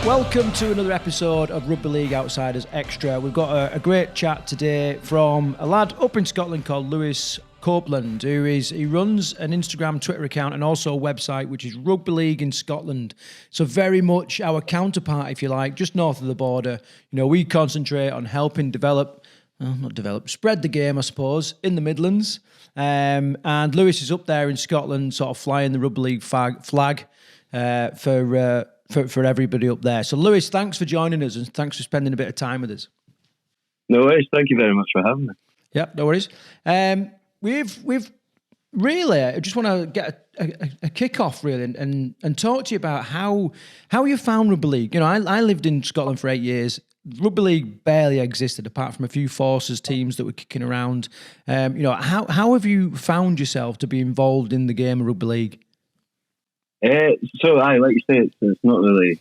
Welcome to another episode of Rugby League Outsiders Extra. We've got a great chat today from a lad up in Scotland called Lewis Copeland, he runs an Instagram, Twitter account and also a website which is Rugby League in Scotland. So very much our counterpart, if you like, just north of the border. You know, we concentrate on helping spread the game, I suppose, in the Midlands. And Lewis is up there in Scotland, sort of flying the Rugby League flag for everybody up there. So Lewis, thanks for joining us and thanks for spending a bit of time with us. No worries. Thank you very much for having me. Yep, no worries. We've really, I just want to get a kick off really and talk to you about how you found Rugby League. You know, I lived in Scotland for 8 years. Rugby League barely existed apart from a few Forces teams that were kicking around. You know, how have you found yourself to be involved in the game of Rugby League? Like you say, it's not really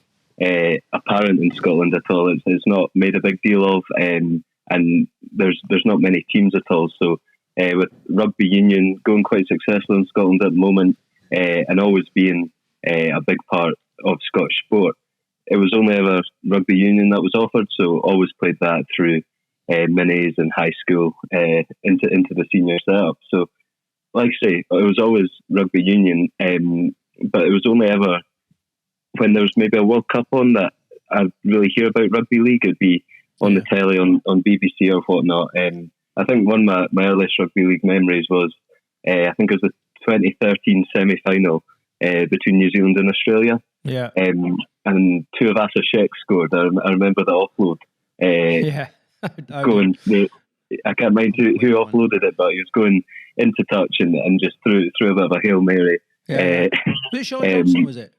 apparent in Scotland at all. It's not made a big deal of, and there's not many teams at all. So with rugby union going quite successful in Scotland at the moment, and always being a big part of Scottish sport, it was only ever rugby union that was offered. So always played that through minis and high school into the senior setup. So like I say, it was always rugby union. But it was only ever when there was maybe a World Cup on that I'd really hear about rugby league. It'd be on the telly on BBC or whatnot. I think one of my earliest rugby league memories was, I think it was the 2013 semi-final between New Zealand and Australia. Yeah. And Tuivasa Sheck scored. I remember the offload. I can't mind who offloaded it, but he was going into touch and just threw a bit of a Hail Mary. Was it Sean Johnson, was it?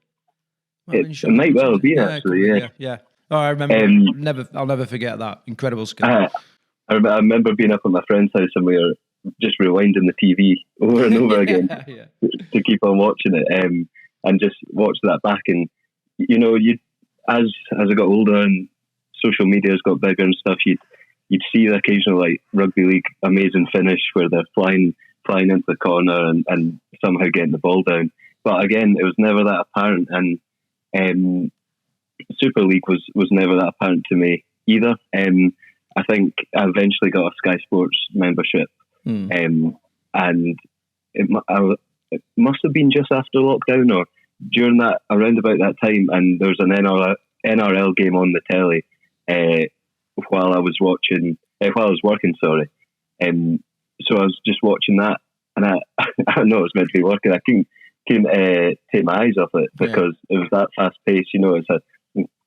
It might well have been, actually, yeah. Oh, I remember. I'll never forget that. Incredible skill. I remember being up at my friend's house and we were just rewinding the TV over and over again to keep on watching it, and just watch that back. And you know, as I got older and social media's got bigger and stuff, you'd see the occasional like rugby league amazing finish where they're flying into the corner and somehow getting the ball down. But again, it was never that apparent, and Super League was never that apparent to me either. I think I eventually got a Sky Sports membership, and it must have been just after lockdown or during that, around about that time, and there was an NRL game on the telly while I was working, so I was just watching that, and I know it was meant to be working. I couldn't take my eyes off it because it was that fast paced. You know, it's a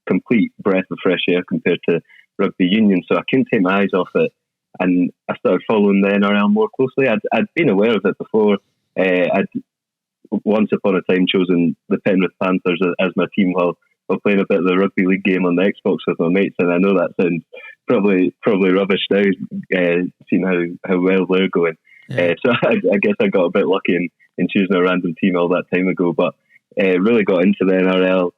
complete breath of fresh air compared to rugby union. So I couldn't take my eyes off it, and I started following the NRL more closely. I'd been aware of it before. I'd once upon a time chosen the Penrith Panthers as my team while playing a bit of the rugby league game on the Xbox with my mates, and I know that sounds probably rubbish now, seeing how well they're going. So I guess I got a bit lucky in choosing a random team all that time ago, but really got into the NRL.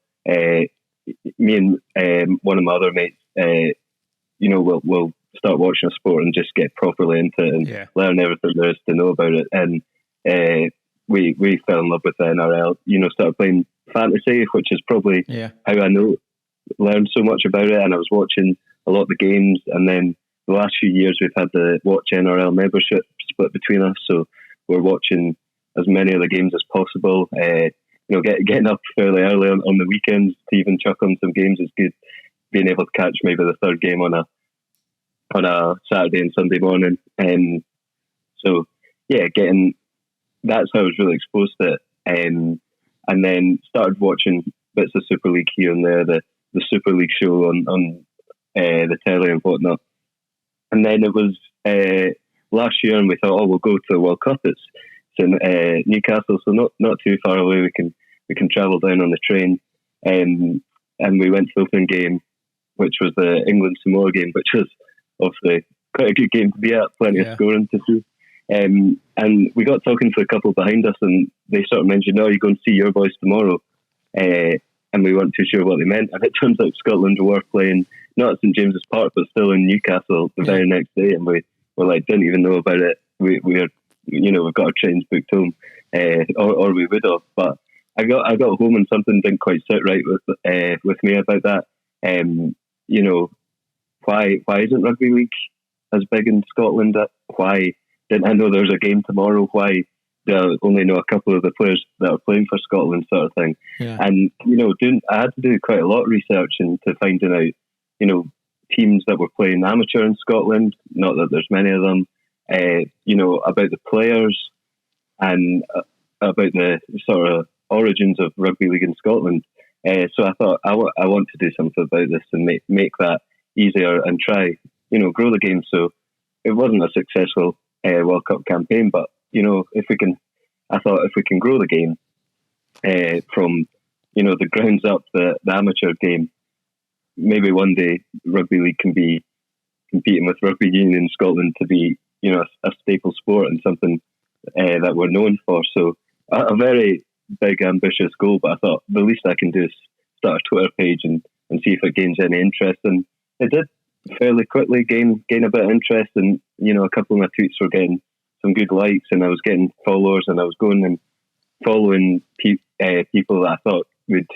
Me and one of my other mates, we'll start watching a sport and just get properly into it and learn everything there is to know about it. And we fell in love with the NRL. You know, started playing fantasy, which is probably how I learned so much about it. And I was watching a lot of the games, and then the last few years we've had the Watch NRL membership split between us, so we're watching as many of the games as possible. Getting up fairly early on the weekends to even chuck on some games is good. Being able to catch maybe the third game on a Saturday and Sunday morning, that's how I was really exposed to it. And then started watching bits of Super League here and there, the Super League show on the telly and whatnot. And then it was last year, and we thought, we'll go to the World Cup. It's in Newcastle, so not too far away. We can travel down on the train, and we went to the opening game, which was the England Samoa game, which was obviously quite a good game to be at. Plenty of scoring to see. And we got talking to a couple behind us, and they sort of mentioned, "Oh, you're going to see your boys tomorrow," and we weren't too sure what they meant. And it turns out Scotland were playing not at St James's Park, but still in Newcastle the very next day, and we were like, didn't even know about it. We've got our trains booked home, or we would have. But I got home and something didn't quite sit right with me about that. You know, why isn't rugby league as big in Scotland? Why didn't I know there was a game tomorrow? Why do I only know a couple of the players that are playing for Scotland, sort of thing? Yeah. And you know, I had to do quite a lot of research into finding out, you know, teams that were playing amateur in Scotland. Not that there's many of them. You know, about the players and about the sort of origins of rugby league in Scotland. So I thought I want to do something about this and make that easier and try, you know, grow the game. So it wasn't a successful World Cup campaign, but you know, I thought if we can grow the game from, you know, the grounds up, the amateur game, maybe one day rugby league can be competing with rugby union in Scotland to be, you know, a staple sport and something that we're known for. So a very big, ambitious goal, but I thought the least I can do is start a Twitter page and see if it gains any interest. And it did fairly quickly gain a bit of interest, and you know, a couple of my tweets were getting some good likes, and I was getting followers, and I was going and following people that I thought would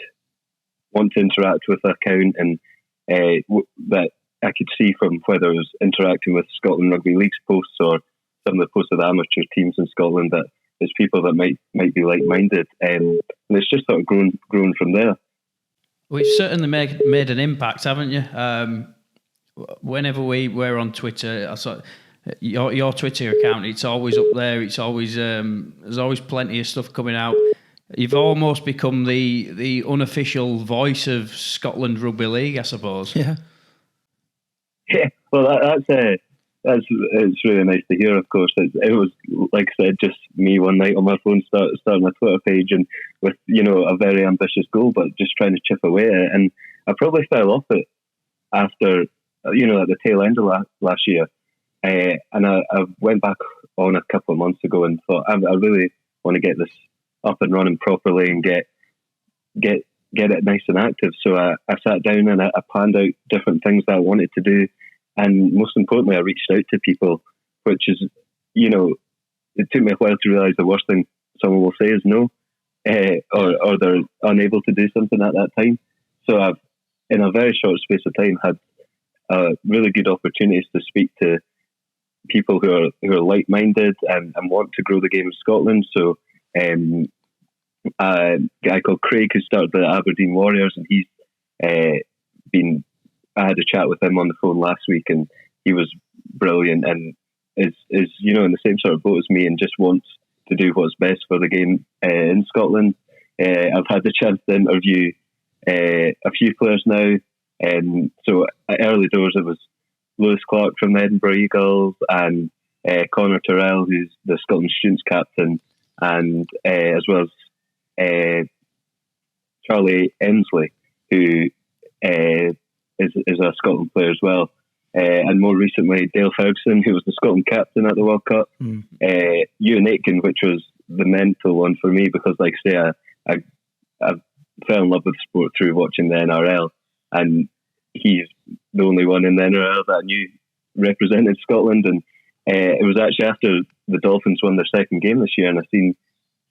want to interact with the account, and that I could see from whether I was interacting with Scotland Rugby League's posts or some of the posts of the amateur teams in Scotland, that it's people that might be like-minded, and it's just sort of grown from there. Well, you've certainly made an impact, haven't you? Whenever we're on Twitter, I saw your Twitter account. It's always up there. It's always there's always plenty of stuff coming out. You've almost become the unofficial voice of Scotland Rugby League, I suppose. Yeah. Well, that's it's really nice to hear. Of course, it was, like I said, just me one night on my phone starting a Twitter page, and with, you know, a very ambitious goal, but just trying to chip away at it. And I probably fell off it after, you know, at the tail end of last year, and I went back on a couple of months ago and thought I really want to get this up and running properly and get it nice and active. So I sat down and I planned out different things that I wanted to do. And most importantly, I reached out to people, which is, you know, it took me a while to realise the worst thing someone will say is no, or they're unable to do something at that time. So I've, in a very short space of time, had really good opportunities to speak to people who are like-minded and want to grow the game in Scotland. So a guy called Craig, who started the Aberdeen Warriors, and he's I had a chat with him on the phone last week, and he was brilliant and is you know, in the same sort of boat as me and just wants to do what's best for the game in Scotland. I've had the chance to interview a few players now, and so at early doors it was Lewis Clark from the Edinburgh Eagles and Connor Terrell, who's the Scotland Students captain, and as well as Charlie Emsley, who is a Scotland player as well. And more recently, Dale Ferguson, who was the Scotland captain at the World Cup. Ewan Aitken, which was the mental one for me, because, like I say, I fell in love with the sport through watching the NRL, and he's the only one in the NRL that I knew represented Scotland. And it was actually after the Dolphins won their second game this year, and I seen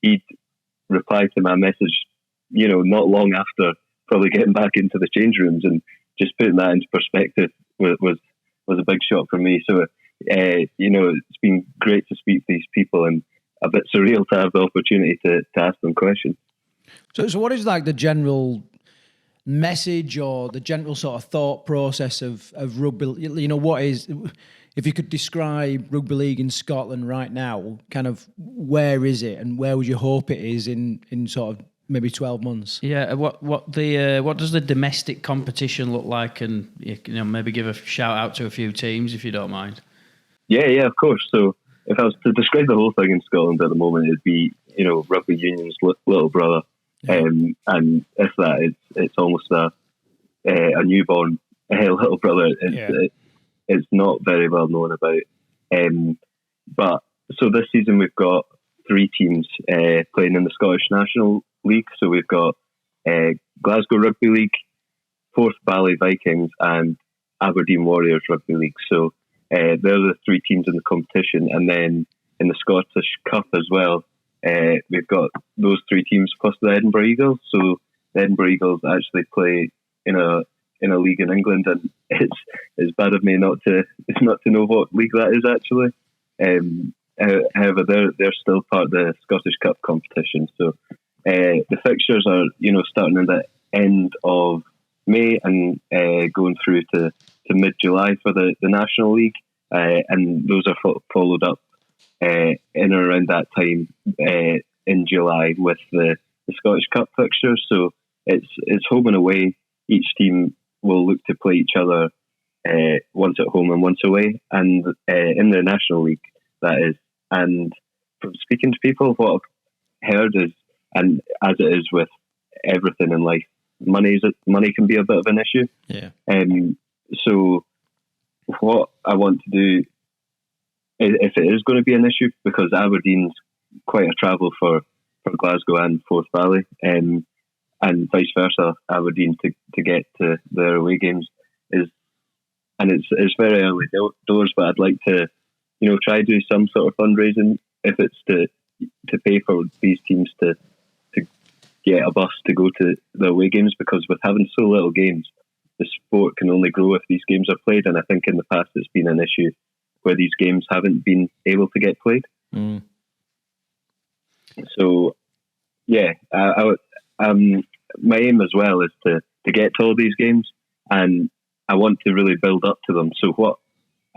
he'd replied to my message, you know, not long after probably getting back into the change rooms, and just putting that into perspective was a big shock for me. So, you know, it's been great to speak to these people, and a bit surreal to have the opportunity to ask them questions. So what is like the general message or the general sort of thought process of rugby? You know, what is, if you could describe rugby league in Scotland right now, kind of where is it and where would you hope it is in sort of maybe 12 months? Yeah, what does the domestic competition look like, and you know, maybe give a shout out to a few teams if you don't mind. Yeah, of course. So if I was to describe the whole thing in Scotland at the moment, it'd be, you know, rugby union's little brother, and if that, it's almost a newborn little brother. It's not very well known about. But so this season we've got 3 teams playing in the Scottish National League. So we've got Glasgow Rugby League, Forth Valley Vikings, and Aberdeen Warriors Rugby League. So they're the 3 teams in the competition. And then in the Scottish Cup as well, we've got those 3 teams plus the Edinburgh Eagles. So the Edinburgh Eagles actually play in a in a league in England, and it's bad of me not to know what league that is actually. However, they're still part of the Scottish Cup competition. So the fixtures are starting at the end of May and going through to mid-July for the National League, and those are followed up in and around that time in July with the Scottish Cup fixtures. So it's home and away. Each team will look to play each other once at home and once away, and in the National League that is. And from speaking to people, what I've heard is, and as it is with everything in life, money can be a bit of an issue. Yeah. So what I want to do, if it is going to be an issue, because Aberdeen's quite a travel for Glasgow and Forth Valley, and vice versa, Aberdeen to get to their away games and it's very early doors, but I'd like to try to do some sort of fundraising, if it's to pay for these teams to get a bus to go to the away games, because with having so little games, the sport can only grow if these games are played. And I think in the past it's been an issue where these games haven't been able to get played. Mm. So, yeah, my aim as well is to get to all these games, and I want to really build up to them.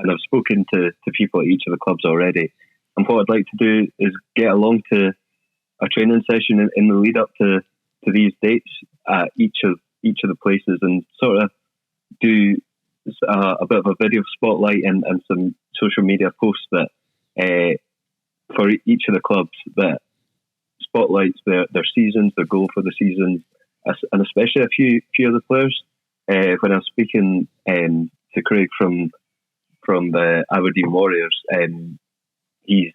And I've spoken to people at each of the clubs already, and what I'd like to do is get along to a training session in the lead up to these dates at each of the places, and sort of do a bit of a video spotlight and some social media posts that for each of the clubs that spotlights their seasons, their goal for the seasons, and especially a few of the players. When I was speaking to Craig from the Aberdeen Warriors, he's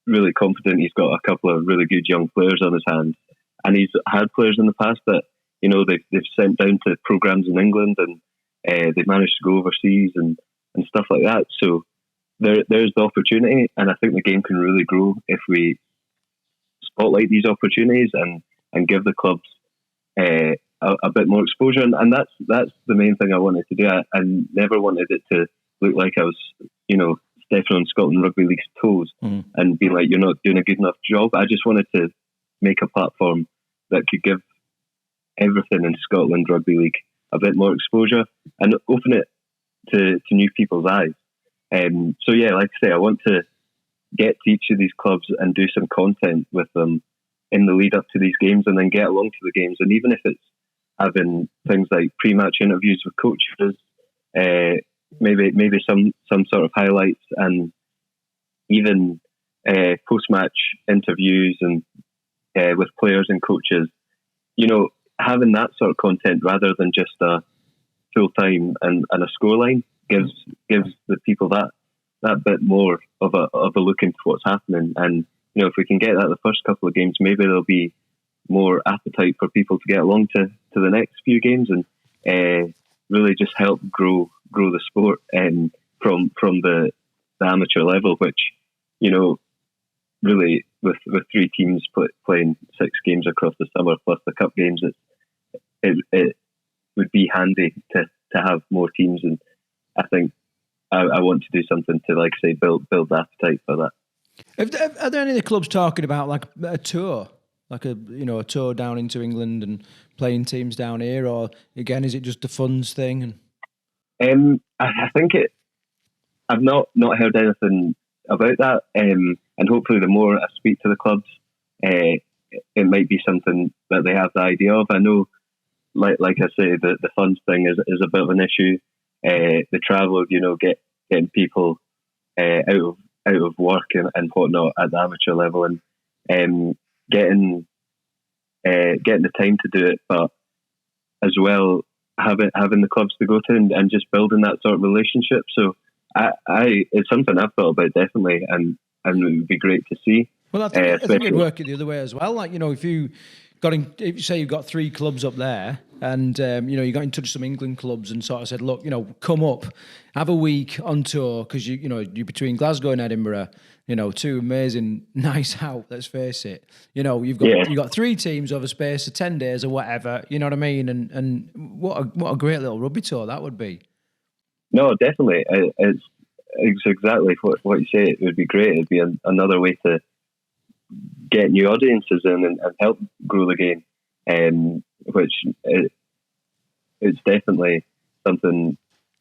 really confident. He's got a couple of really good young players on his hands, and he's had players in the past that they've sent down to programs in England, and they've managed to go overseas and stuff like that. So there's the opportunity, and I think the game can really grow if we spotlight these opportunities and give the clubs a bit more exposure. And that's the main thing I wanted to do. I never wanted it to look like I was stepping on Scotland Rugby League's toes and being like, you're not doing a good enough job. I just wanted to make a platform that could give everything in Scotland Rugby League a bit more exposure and open it to new people's eyes. So yeah, like I say, I want to get to each of these clubs and do some content with them in the lead up to these games, and then get along to the games. And even if it's having things like pre-match interviews with coaches, maybe some sort of highlights, and even post-match interviews and with players and coaches, having that sort of content rather than just a full-time and a scoreline gives the people that bit more of a look into what's happening. And if we can get that the first couple of games, maybe there'll be more appetite for people to get along to the next few games, and really just help grow the sport from the amateur level, which really with three teams playing 6 games across the summer plus the cup games, it would be handy to have more teams. And I think I want to do something to, like I say, build the appetite for that. Are there any of the clubs talking about like a tour, like a tour down into England and playing teams down here, or again is it just a funds thing? And I think I've not heard anything about that, and hopefully the more I speak to the clubs, it might be something that they have the idea of. I know, like I say, the funds thing is a bit of an issue. The travel, getting people out of work and whatnot at the amateur level, and getting the time to do it, but as well having the clubs to go to and just building that sort of relationship. So it's something I've thought about definitely, and it would be great to see. Well, I think it'd work the other way as well. Like if you say you've got 3 clubs up there, And, you got in touch with some England clubs and sort of said, look, come up, have a week on tour, because, you're between Glasgow and Edinburgh, two amazing nice out, let's face it. You've got 3 teams over a space of 10 days or whatever, you know what I mean? And what a great little rugby tour that would be. No, definitely. It's exactly what you say. It would be great. It'd be another way to get new audiences in and help grow the game, which it's definitely something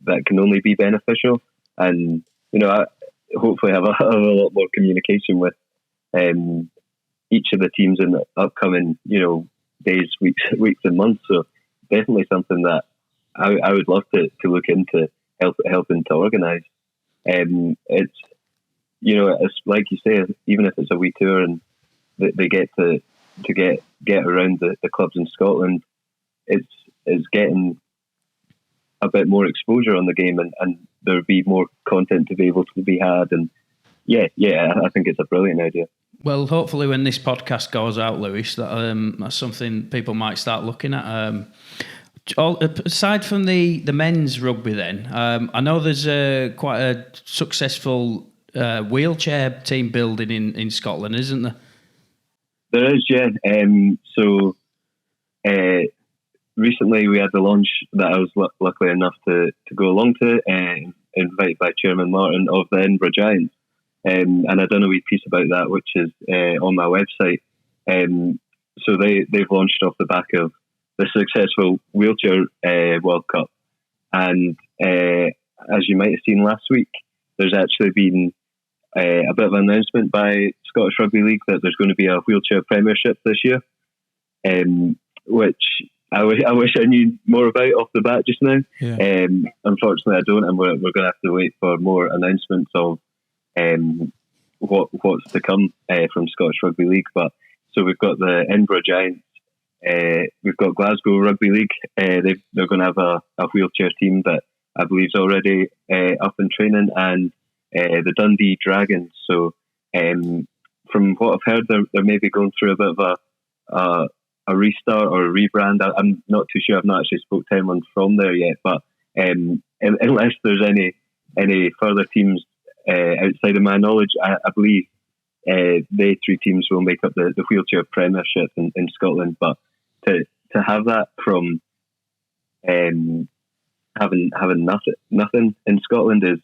that can only be beneficial. And, I hopefully have a lot more communication with each of the teams in the upcoming, days, weeks and months. So definitely something that I would love to look into helping to organise. It's, it's like you say, even if it's a wee tour and they get to get around the clubs in Scotland, it's getting a bit more exposure on the game, and there'll be more content to be able to be had. And I think it's a brilliant idea. Well, hopefully when this podcast goes out, Lewis, that's something people might start looking at. Aside from the men's rugby then, I know there's quite a successful wheelchair team building in Scotland, isn't there? There is, yeah. So recently we had the launch that I was lucky enough to go along to, invited by Chairman Martin of the Edinburgh Giants. And I've done a wee piece about that, which is on my website. So they've launched off the back of the successful wheelchair World Cup. And as you might have seen last week, there's actually been a bit of an announcement by Scottish Rugby League that there's going to be a wheelchair premiership this year, which I wish I knew more about off the bat just now. Yeah. Unfortunately, I don't, and we're going to have to wait for more announcements of what's to come from Scottish Rugby League. But so we've got the Edinburgh Giants, we've got Glasgow Rugby League. They're going to have a wheelchair team that I believe is already up and training, and the Dundee Dragons. So from what I've heard, they're maybe going through a bit of a restart or a rebrand. I'm not too sure. I've not actually spoke to anyone from there yet, but unless there's any further teams outside of my knowledge, I believe they 3 teams will make up the wheelchair premiership in Scotland. But to have that from having nothing in Scotland is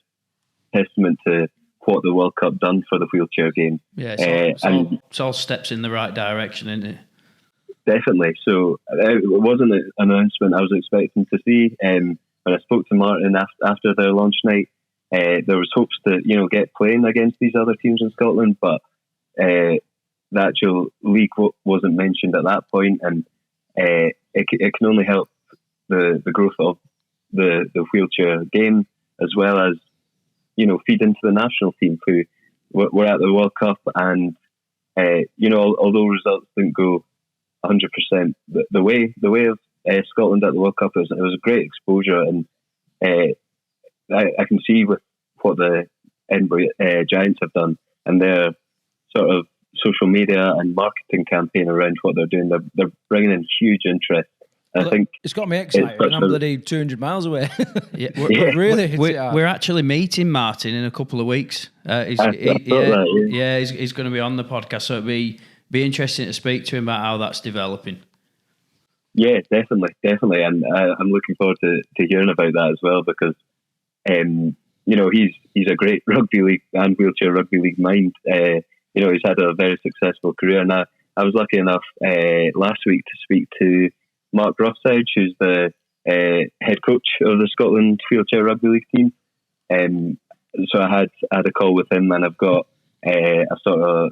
testament to what the World Cup done for the wheelchair game. Yeah, it's all steps in the right direction, isn't it? Definitely. So it wasn't an announcement I was expecting to see. When I spoke to Martin after their launch night, there was hopes to get playing against these other teams in Scotland, but the actual league wasn't mentioned at that point, and it can only help the growth of the wheelchair game, as well as feed into the national team who were at the World Cup, and although results didn't go 100%, the way of Scotland at the World Cup it was a great exposure, and I can see with what the Edinburgh Giants have done and their sort of social media and marketing campaign around what they're doing. They're bringing in huge interest. I think it's got me excited. I'm bloody 200 miles away. We're actually meeting Martin in a couple of weeks. He's going to be on the podcast, so it'd be interesting to speak to him about how that's developing. Yeah, definitely, and I'm looking forward to hearing about that as well, because he's a great rugby league and wheelchair rugby league mind. He's had a very successful career, and I was lucky enough last week to speak to Mark Rothside, who's the head coach of the Scotland wheelchair rugby league team. So I had a call with him, and I've got a sort of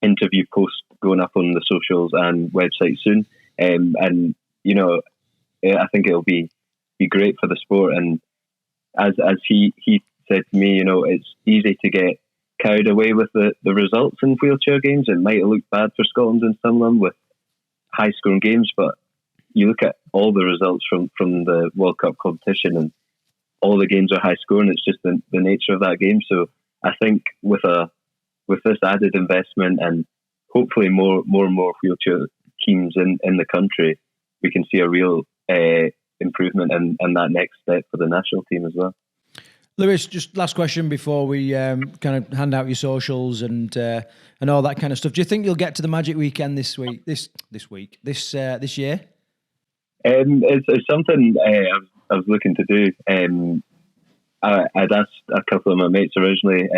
interview post going up on the socials and website soon. And I think it'll be great for the sport. And as he said to me, it's easy to get carried away with the results in wheelchair games. It might look bad for Scotland in some of them with high scoring games, but you look at all the results from the World Cup competition, and all the games are high scoring. It's just the nature of that game. So I think with this added investment, and hopefully more and more wheelchair teams in the country, we can see a real improvement and that next step for the national team as well. Lewis, just last question before we kind of hand out your socials and all that kind of stuff. Do you think you'll get to the Magic Weekend this year? It's something I was looking to do. I'd asked a couple of my mates originally.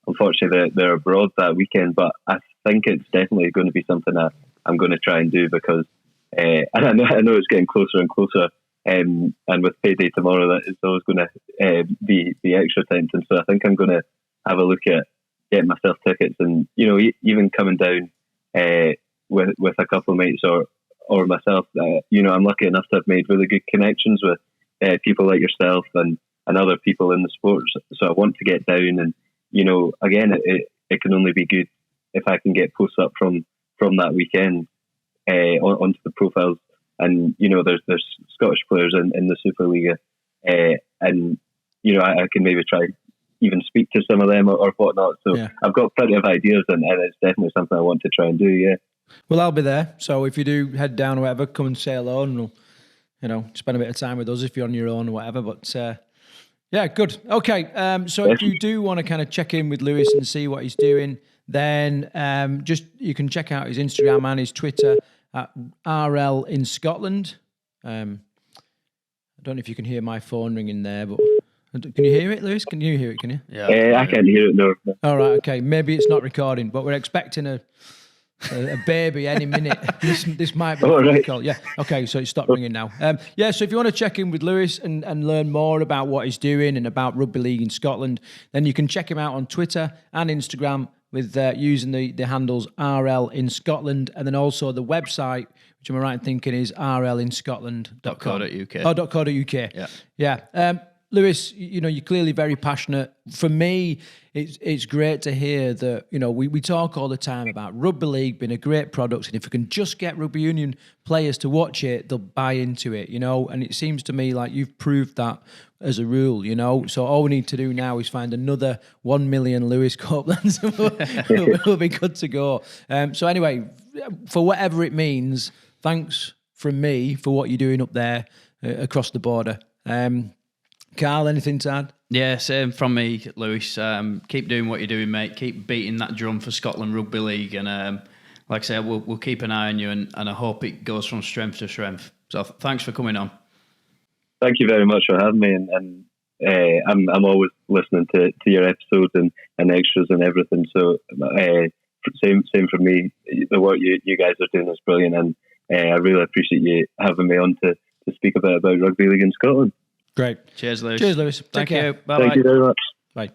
Unfortunately, they're abroad that weekend, but I think it's definitely going to be something that I'm going to try and do because, and I know it's getting closer and closer. And with payday tomorrow, that is always going to be extra tempting. So I think I'm going to have a look at getting myself tickets, and even coming down with a couple of mates or myself. I'm lucky enough to have made really good connections with people like yourself and other people in the sports. So I want to get down, and again, it can only be good if I can get posts up from that weekend onto the profiles. And there's Scottish players in the Superliga, and I can maybe try even speak to some of them or whatnot. So yeah. I've got plenty of ideas, and it's definitely something I want to try and do. Yeah. Well, I'll be there. So if you do head down or whatever, come and say hello, and we'll spend a bit of time with us if you're on your own or whatever. But yeah, good. Okay. So if you do want to kind of check in with Lewis and see what he's doing, then you can check out his Instagram and his Twitter at RL in Scotland. I don't know if you can hear my phone ringing there, but can you hear it, Lewis? Can you hear it? Can you? Yeah, I can't hear it. No. All right. Okay. Maybe it's not recording, but we're expecting a baby any minute. This might be difficult. Yeah. Okay. So it stopped ringing now. So if you want to check in with Lewis and learn more about what he's doing and about rugby league in Scotland, then you can check him out on Twitter and Instagram with using the handles RL in Scotland, and then also the website, which am I right in thinking is rlinscotland.co.uk. Oh, .co.uk. Yeah. Lewis, you're clearly very passionate. For me, it's great to hear that, we talk all the time about rugby league being a great product, and if we can just get rugby union players to watch it, they'll buy into it, and it seems to me like you've proved that as a rule, so all we need to do now is find another 1 million Lewis Copelands. We'll be good to go. So anyway, for whatever it means, thanks from me for what you're doing up there across the border. Karl, anything to add? Yeah, same from me, Lewis. Keep doing what you're doing, mate. Keep beating that drum for Scotland Rugby League. And like I said, we'll keep an eye on you, and I hope it goes from strength to strength. So thanks for coming on. Thank you very much for having me. And I'm always listening to your episodes and extras and everything. So same from me. The work you guys are doing is brilliant. And I really appreciate you having me on to speak about rugby league in Scotland. Great. Cheers, Lewis. Cheers, Lewis. Thank you. Bye-bye. Thank you very much. Bye.